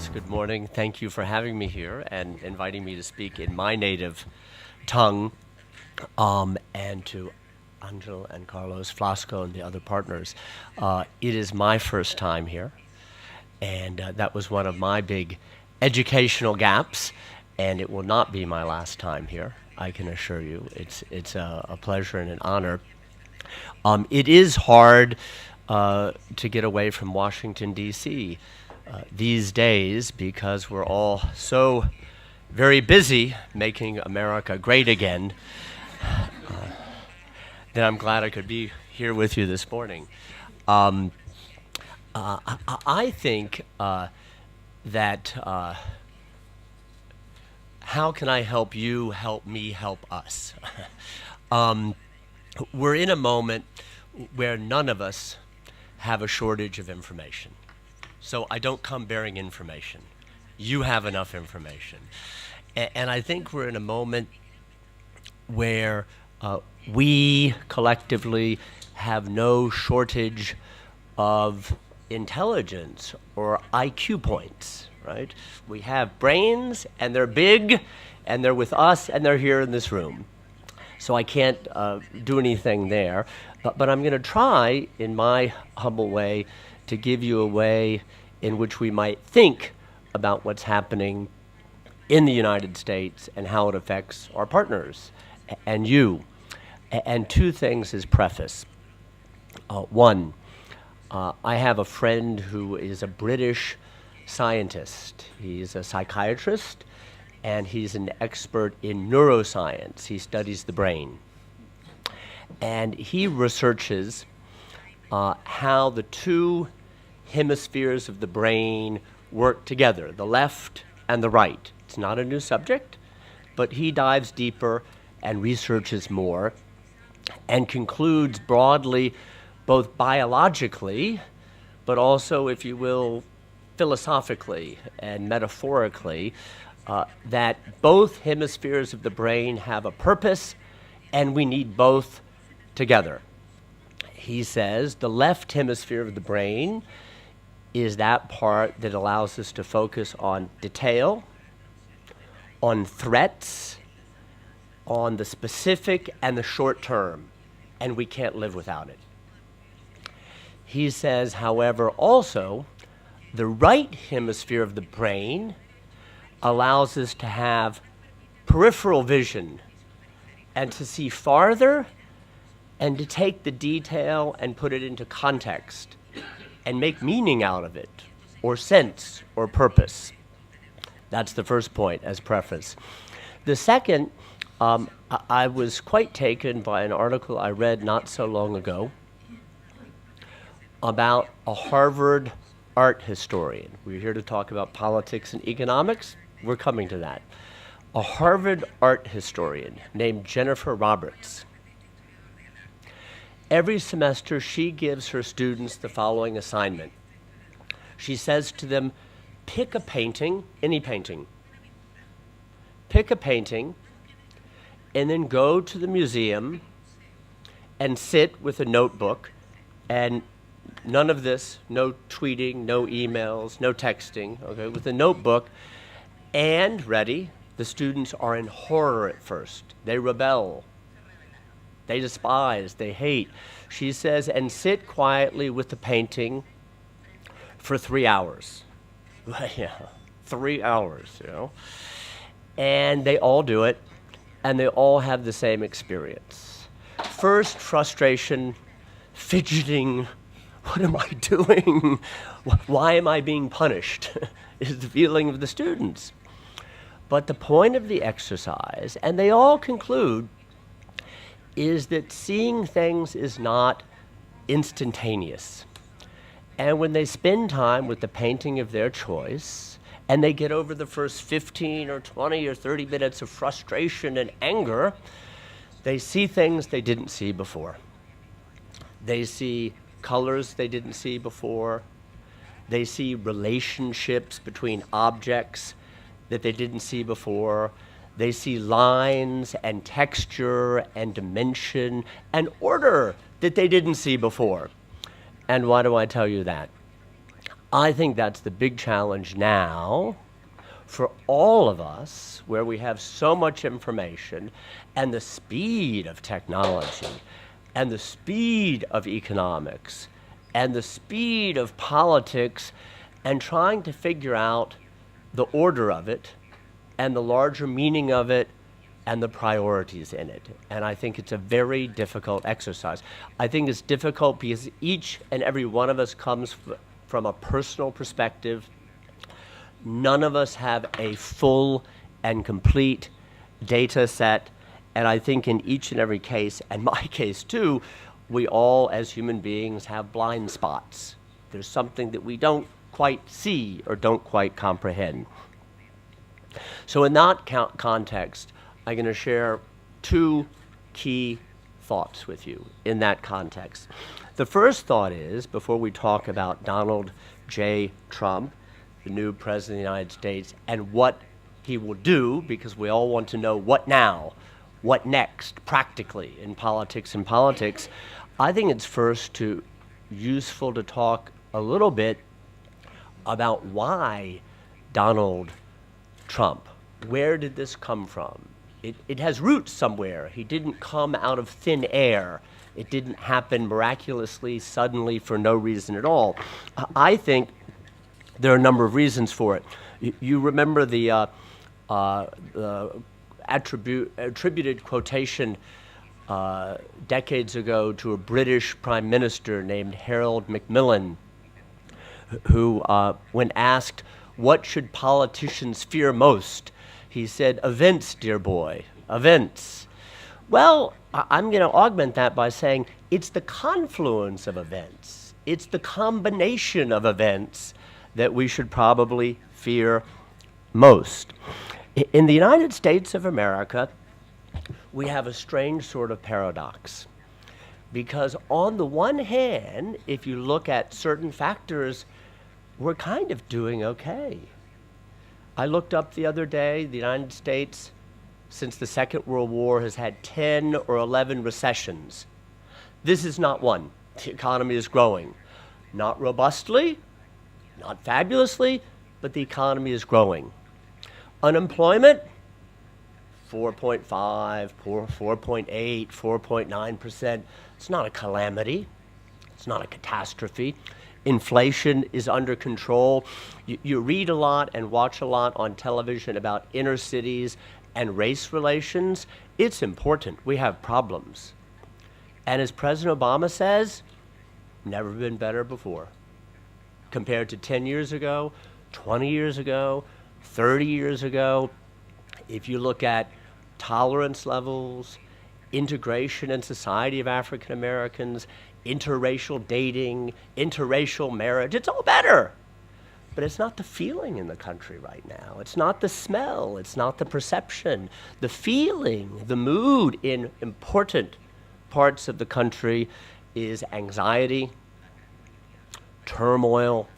Carlos. Good morning. Thank you for having me here and inviting me to speak in my native tongue, and to Angel and Carlos, Flasco, and the other partners. It is my first time here, and that was one of my big educational gaps, and it will not be my last time here. I can assure you, it's a pleasure and an honor. It is hard to get away from Washington, D.C. These days because we're all so very busy making America great again. Then I'm glad I could be here with you this morning. I think that how can I help you, help me, help us? We're in a moment where none of us have a shortage of information. So I don't come bearing information. You have enough information. And I think we're in a moment where we collectively have no shortage of intelligence or IQ points, right? We have brains, and they're big, and they're with us, and they're here in this room. So I can't do anything there, but I'm going to try, in my humble way, to give you a way in which we might think about what's happening in the United States and how it affects our partners and you. And two things as preface. One, I have a friend who is a British scientist. He's a psychiatrist, and he's an expert in neuroscience. He studies the brain. And he researches how the two hemispheres of the brain work together, the left and the right. It's not a new subject, but he dives deeper and researches more and concludes broadly, both biologically, but also, if you will, philosophically and metaphorically, that both hemispheres of the brain have a purpose, and we need both together. He says the left hemisphere of the brain is that part that allows us to focus on detail, on threats, on the specific and the short term, and we can't live without it. He says, however, also, the right hemisphere of the brain allows us to have peripheral vision and to see farther and to take the detail and put it into context and make meaning out of it, or sense, or purpose. That's the first point as preface. The second, I was quite taken by an article I read not so long ago about a Harvard art historian. We're here to talk about politics and economics. We're coming to that. A Harvard art historian named Jennifer Roberts. Every semester, she gives her students the following assignment. She says to them, pick a painting, any painting. Pick a painting, and then go to the museum and sit with a notebook, and none of this, no tweeting, no emails, no texting, okay, with a notebook, and ready, the students are in horror at first. They rebel. They despise, they hate. She says, and sit quietly with the painting for 3 hours. Yeah, 3 hours, you know. And they all do it, and they all have the same experience. First, frustration, fidgeting. What am I doing? Why am I being punished? Is the feeling of the students. But the point of the exercise, and they all conclude, is that seeing things is not instantaneous. And when they spend time with the painting of their choice, and they get over the first 15 or 20 or 30 minutes of frustration and anger, they see things they didn't see before. They see colors they didn't see before. They see relationships between objects that they didn't see before. They see lines and texture and dimension and order that they didn't see before. And why do I tell you that? I think that's the big challenge now for all of us, where we have so much information and the speed of technology and the speed of economics and the speed of politics, and trying to figure out the order of it and the larger meaning of it and the priorities in it. And I think it's a very difficult exercise. I think it's difficult because each and every one of us comes from a personal perspective. None of us have a full and complete data set. And I think in each and every case, and my case too, we all as human beings have blind spots. There's something that we don't quite see or don't quite comprehend. So in that context, I'm going to share two key thoughts with you in that context. The first thought is, before we talk about Donald J. Trump, the new president of the United States, and what he will do, because we all want to know what now, what next, practically, in politics and politics, I think it's first useful to talk a little bit about why Donald Trump. Where did this come from? It has roots somewhere. He didn't come out of thin air. It didn't happen miraculously, suddenly, for no reason at all. I think there are a number of reasons for it. You remember the attributed quotation decades ago to a British prime minister named Harold Macmillan, who, when asked, what should politicians fear most? He said, events, dear boy, events. Well, I'm going to augment that by saying it's the confluence of events. It's the combination of events that we should probably fear most. In the United States of America, we have a strange sort of paradox. Because on the one hand, if you look at certain factors, we're kind of doing okay. I looked up the other day, the United States, since the Second World War, has had 10 or 11 recessions. This is not one. The economy is growing. Not robustly, not fabulously, but the economy is growing. Unemployment, 4.5, 4.8, 4.9%. It's not a calamity. It's not a catastrophe. Inflation is under control. You read a lot and watch a lot on television about inner cities and race relations. It's important. We have problems. And as President Obama says, never been better before. Compared to 10 years ago, 20 years ago, 30 years ago, if you look at tolerance levels, integration in society of African Americans, interracial dating, interracial marriage, it's all better. But it's not the feeling in the country right now. It's not the smell. It's not the perception. The feeling, the mood in important parts of the country is anxiety, turmoil,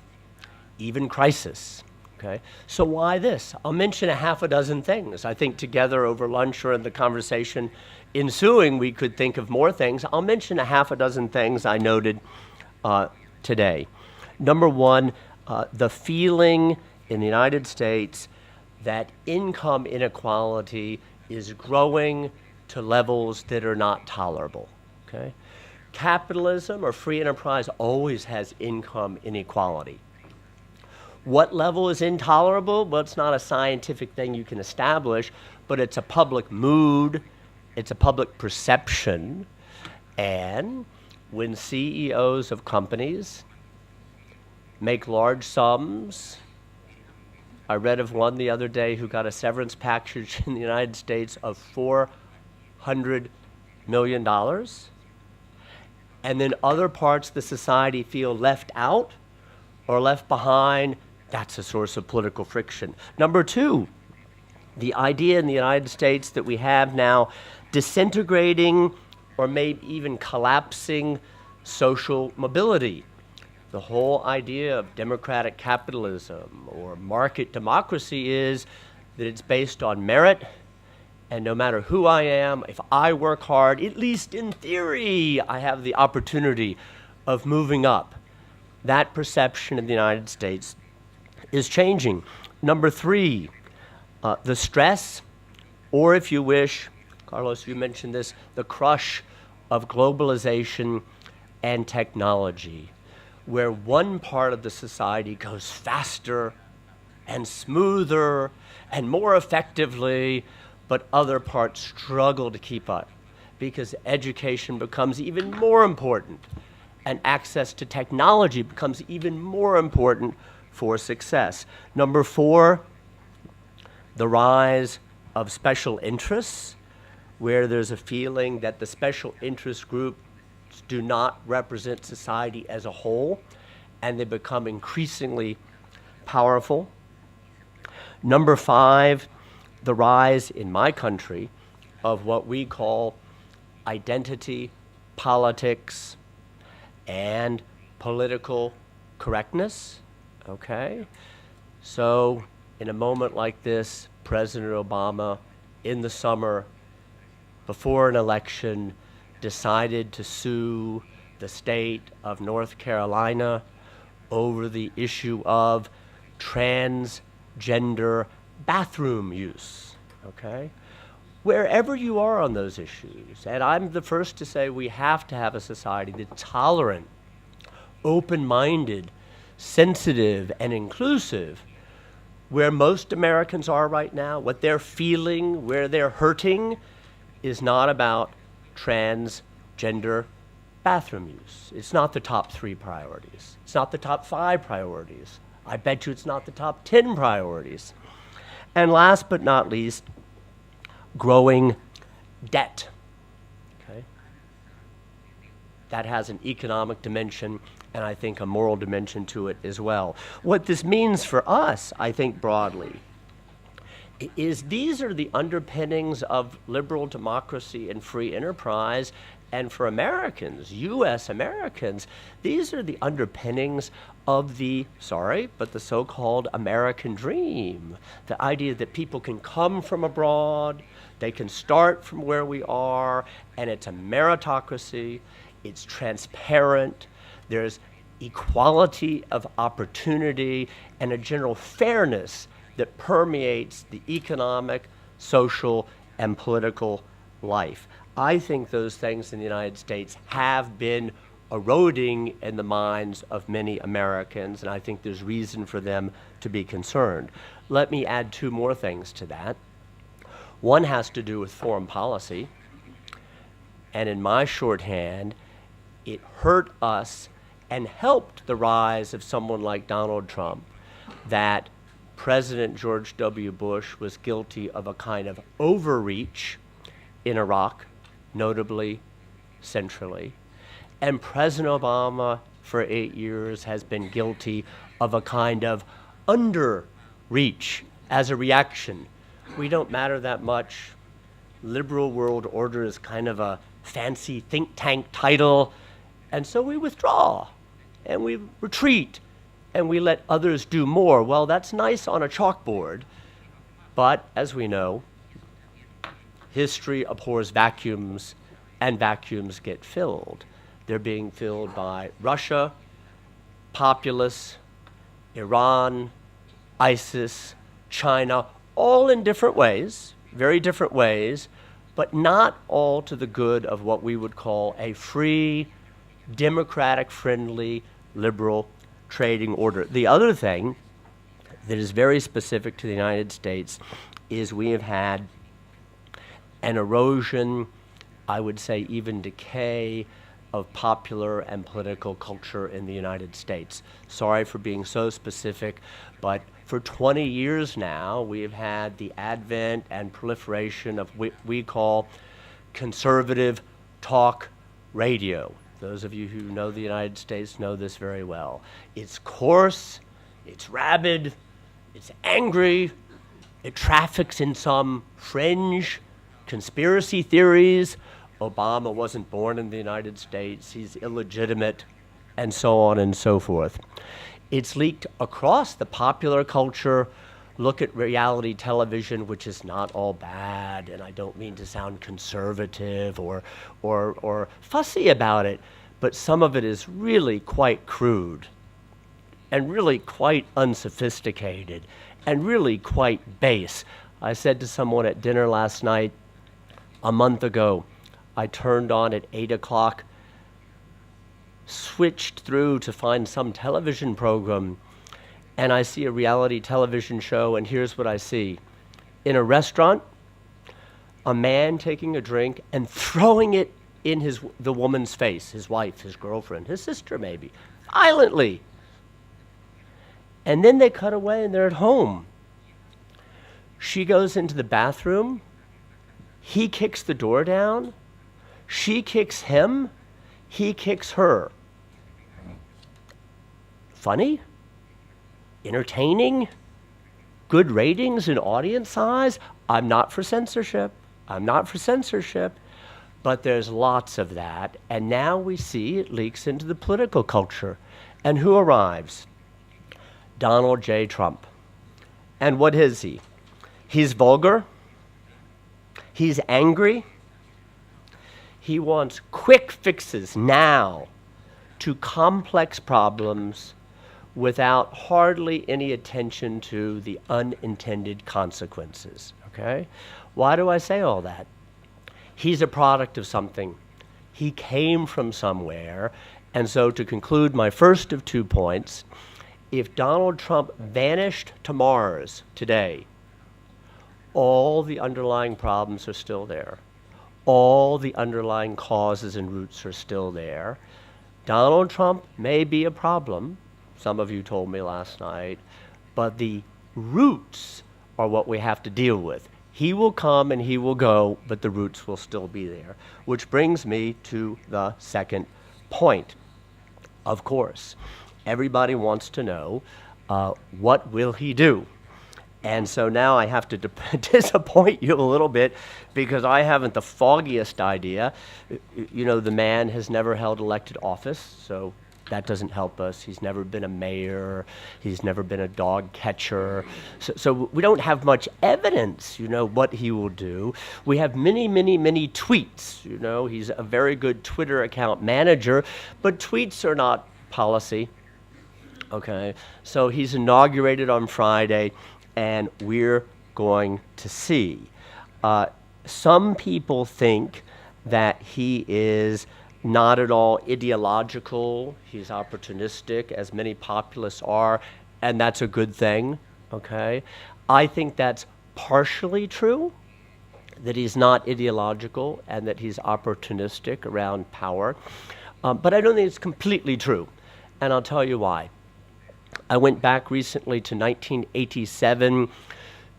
even crisis. Okay? So why this? I'll mention a half a dozen things. I think together over lunch or in the conversation ensuing, we could think of more things. I'll mention a half a dozen things I noted today. Number one, the feeling in the United States that income inequality is growing to levels that are not tolerable. Okay? Capitalism or free enterprise always has income inequality. What level is intolerable? Well, it's not a scientific thing you can establish, but it's a public mood, it's a public perception, and when CEOs of companies make large sums, I read of one the other day who got a severance package in the United States of $400 million, and then other parts of the society feel left out or left behind. That's a source of political friction. Number two, the idea in the United States that we have now disintegrating or maybe even collapsing social mobility. The whole idea of democratic capitalism or market democracy is that it's based on merit, and no matter who I am, if I work hard, at least in theory, I have the opportunity of moving up. that perception in the United States is changing. Number three, the stress, or if you wish, Carlos, you mentioned this, the crush of globalization and technology, where one part of the society goes faster and smoother and more effectively, but other parts struggle to keep up because education becomes even more important and access to technology becomes even more important for success. Number four, the rise of special interests, where there's a feeling that the special interest groups do not represent society as a whole, and they become increasingly powerful. Number five, the rise in my country of what we call identity politics and political correctness, okay? So in a moment like this, President Obama, in the summer, before an election, decided to sue the state of North Carolina over the issue of transgender bathroom use, okay? Wherever you are on those issues, and I'm the first to say we have to have a society that's tolerant, open-minded, sensitive, and inclusive, where most Americans are right now, what they're feeling, where they're hurting, is not about transgender bathroom use. It's not the top 3 priorities. It's not the top 5 priorities. I bet you it's not the top 10 priorities. And last but not least, growing debt, okay? That has an economic dimension and I think a moral dimension to it as well. What this means for us, I think broadly, is these are the underpinnings of liberal democracy and free enterprise, and for Americans, U.S. Americans, these are the underpinnings of the so-called American dream. The idea that people can come from abroad, they can start from where we are, and it's a meritocracy, it's transparent, there's equality of opportunity, and a general fairness that permeates the economic, social, and political life. I think those things in the United States have been eroding in the minds of many Americans, and I think there's reason for them to be concerned. Let me add 2 more things to that. One has to do with foreign policy, and in my shorthand, it hurt us and helped the rise of someone like Donald Trump that President George W. Bush was guilty of a kind of overreach in Iraq, notably centrally, and President Obama for 8 years has been guilty of a kind of underreach as a reaction. We don't matter that much. Liberal world order is kind of a fancy think tank title, and so we withdraw and we retreat and we let others do more. Well, that's nice on a chalkboard, but as we know, history abhors vacuums, and vacuums get filled. They're being filled by Russia, populists, Iran, ISIS, China, all in different ways, very different ways, but not all to the good of what we would call a free, democratic-friendly, liberal trading order. The other thing that is very specific to the United States is we have had an erosion, I would say even decay, of popular and political culture in the United States. Sorry for being so specific, but for 20 years now, we have had the advent and proliferation of what we call conservative talk radio. Those of you who know the United States know this very well. It's coarse, it's rabid, it's angry, it traffics in some fringe conspiracy theories. Obama wasn't born in the United States, he's illegitimate, and so on and so forth. It's leaked across the popular culture. Look at reality television, which is not all bad, and I don't mean to sound conservative or fussy about it, but some of it is really quite crude and really quite unsophisticated and really quite base. I said to someone at dinner last night, a month ago, I turned on at 8 o'clock, switched through to find some television program, and I see a reality television show, and here's what I see. In a restaurant, a man taking a drink and throwing it in the woman's face, his wife, his girlfriend, his sister maybe, violently. And then they cut away and they're at home. She goes into the bathroom, he kicks the door down, she kicks him, he kicks her. Funny? Entertaining? Good ratings and audience size? I'm not for censorship. I'm not for censorship. But there's lots of that. And now we see it leaks into the political culture. And who arrives? Donald J. Trump. And what is he? He's vulgar. He's angry. He wants quick fixes now to complex problems without hardly any attention to the unintended consequences, okay? Why do I say all that? He's a product of something. He came from somewhere. And so to conclude my first of 2 points, if Donald Trump vanished to Mars today, all the underlying problems are still there. All the underlying causes and roots are still there. Donald Trump may be a problem, some of you told me last night, but the roots are what we have to deal with. He will come and he will go, but the roots will still be there. Which brings me to the second point. Of course, everybody wants to know, what will he do? And so now I have to disappoint you a little bit because I haven't the foggiest idea. You know, the man has never held elected office, so that doesn't help us. He's never been a mayor. He's never been a dog catcher. So we don't have much evidence, you know, what he will do. We have many, many, many tweets. You know, he's a very good Twitter account manager, but tweets are not policy. Okay, so he's inaugurated on Friday, and we're going to see. Some people think that he is not at all ideological. He's opportunistic, as many populists are, and that's a good thing, okay? I think that's partially true, that he's not ideological and that he's opportunistic around power, but I don't think it's completely true, and I'll tell you why. I went back recently to 1987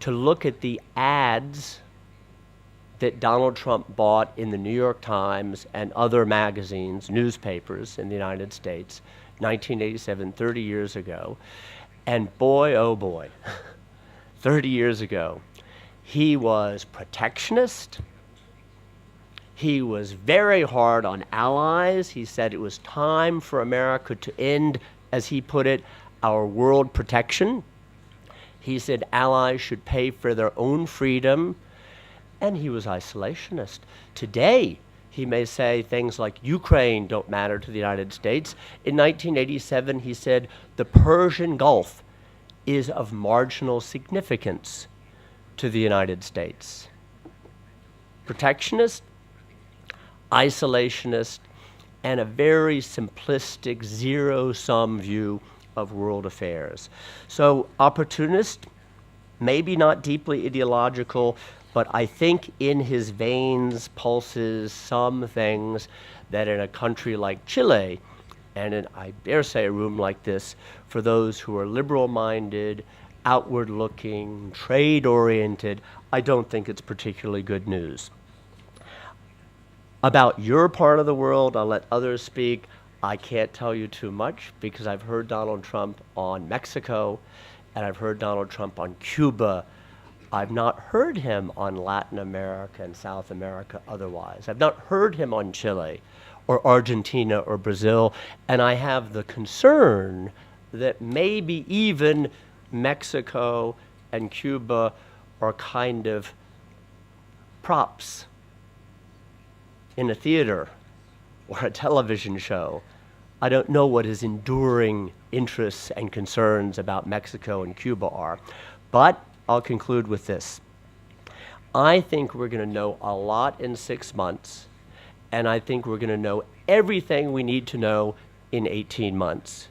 to look at the ads that Donald Trump bought in the New York Times and other magazines, newspapers in the United States, 1987, 30 years ago. And boy, oh boy, 30 years ago, he was protectionist. He was very hard on allies. He said it was time for America to end, as he put it, our world protection. He said allies should pay for their own freedom. And he was isolationist. Today, he may say things like Ukraine don't matter to the United States. In 1987, he said the Persian Gulf is of marginal significance to the United States. Protectionist, isolationist, and a very simplistic zero-sum view of world affairs. So opportunist, maybe not deeply ideological, but I think in his veins pulses some things that in a country like Chile, and in, I dare say, a room like this, for those who are liberal-minded, outward-looking, trade-oriented, I don't think it's particularly good news. About your part of the world, I'll let others speak. I can't tell you too much because I've heard Donald Trump on Mexico, and I've heard Donald Trump on Cuba. I've not heard him on Latin America and South America otherwise. I've not heard him on Chile or Argentina or Brazil, and I have the concern that maybe even Mexico and Cuba are kind of props in a theater or a television show. I don't know what his enduring interests and concerns about Mexico and Cuba are. But I'll conclude with this. I think we're going to know a lot in 6 months, and I think we're going to know everything we need to know in 18 months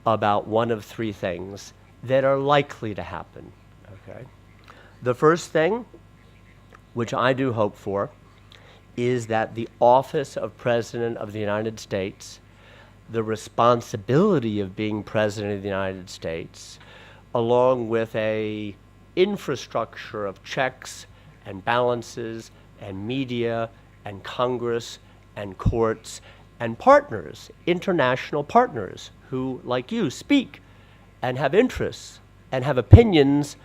about one of three things that are likely to happen. Okay? The first thing, which I do hope for, is that the office of President of the United States, the responsibility of being President of the United States, along with a infrastructure of checks and balances and media and Congress and courts and partners, international partners who, like you, speak and have interests and have opinions,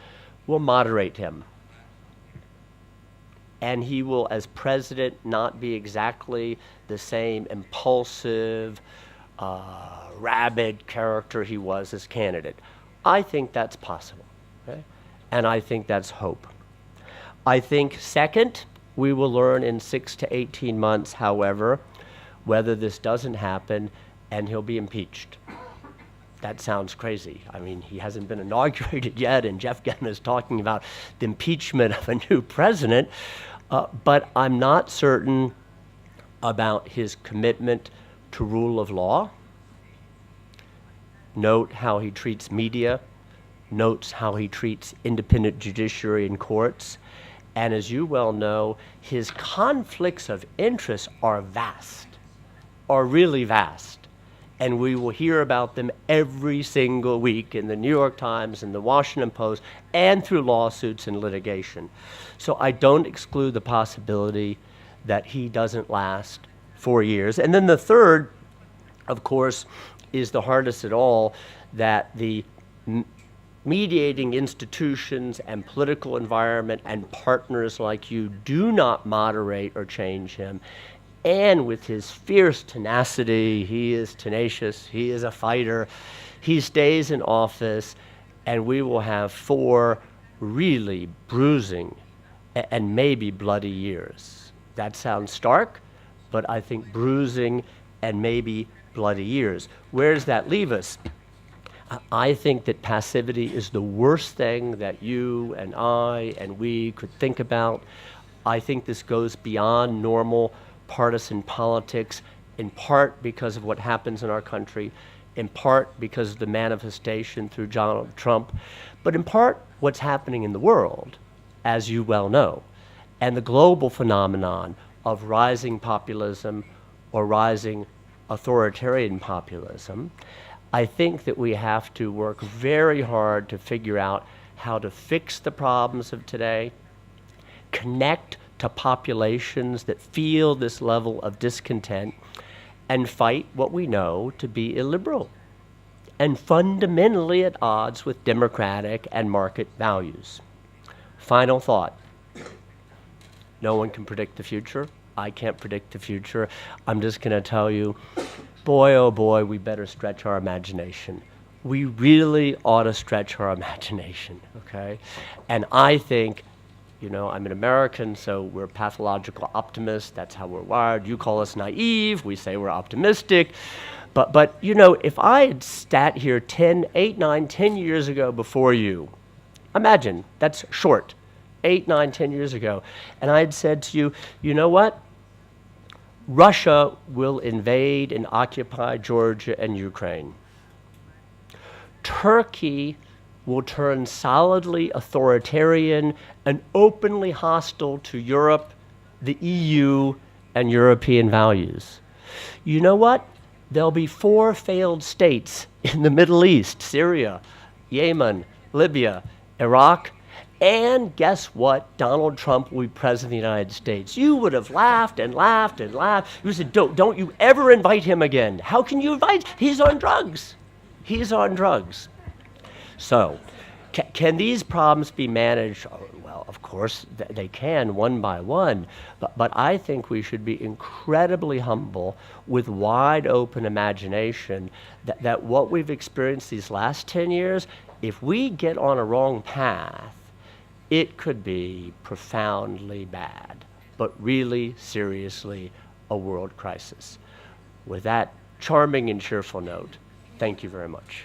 will moderate him. And he will, as president, not be exactly the same impulsive, rabid character he was as candidate. I think that's possible, okay? And I think that's hope. I think, second, we will learn in 6 to 18 months, however, whether this doesn't happen and he'll be impeached. That sounds crazy. I mean, he hasn't been inaugurated yet, and Jeff Gedmin is talking about the impeachment of a new president, but I'm not certain about his commitment to rule of law. Note how he treats media, notes how he treats independent judiciary and courts, and as you well know, his conflicts of interest are vast, are really vast, and we will hear about them every single week in the New York Times and the Washington Post and through lawsuits and litigation. So I don't exclude the possibility that he doesn't last 4 years. And then the third, of course, is the hardest at all, that the mediating institutions and political environment and partners like you do not moderate or change him. And with his fierce tenacity, he is tenacious, he is a fighter, he stays in office, and we will have 4 really bruising and maybe bloody years. That sounds stark, but I think bruising and maybe bloody years. Where does that leave us? I think that passivity is the worst thing that you and I and we could think about. I think this goes beyond normal partisan politics, in part because of what happens in our country, in part because of the manifestation through Donald Trump, but in part what's happening in the world, as you well know, and the global phenomenon of rising populism or rising authoritarian populism. I think that we have to work very hard to figure out how to fix the problems of today, connect to populations that feel this level of discontent, and fight what we know to be illiberal and fundamentally at odds with democratic and market values. Final thought. No one can predict the future. I can't predict the future. I'm just going to tell you, boy, oh boy, we better stretch our imagination. We really ought to stretch our imagination, okay? And I think, you know, I'm an American, so we're pathological optimists. That's how we're wired. You call us naive. We say we're optimistic. But you know, if I had sat here 8, 9, 10 years ago before you, imagine, that's short, 8, 9, 10 years ago, and I had said to you, you know what? Russia will invade and occupy Georgia and Ukraine. Turkey will turn solidly authoritarian and openly hostile to Europe, the EU, and European values. You know what? There'll be 4 failed states in the Middle East: Syria, Yemen, Libya, Iraq, and guess what? Donald Trump will be president of the United States. You would have laughed and laughed and laughed. You said, don't you ever invite him again. How can you invite? He's on drugs. He's on drugs. So, can these problems be managed? Well, of course, they can one by one, but I think we should be incredibly humble with wide open imagination that what we've experienced these last 10 years, if we get on a wrong path, it could be profoundly bad, but really seriously a world crisis. With that charming and cheerful note, thank you very much.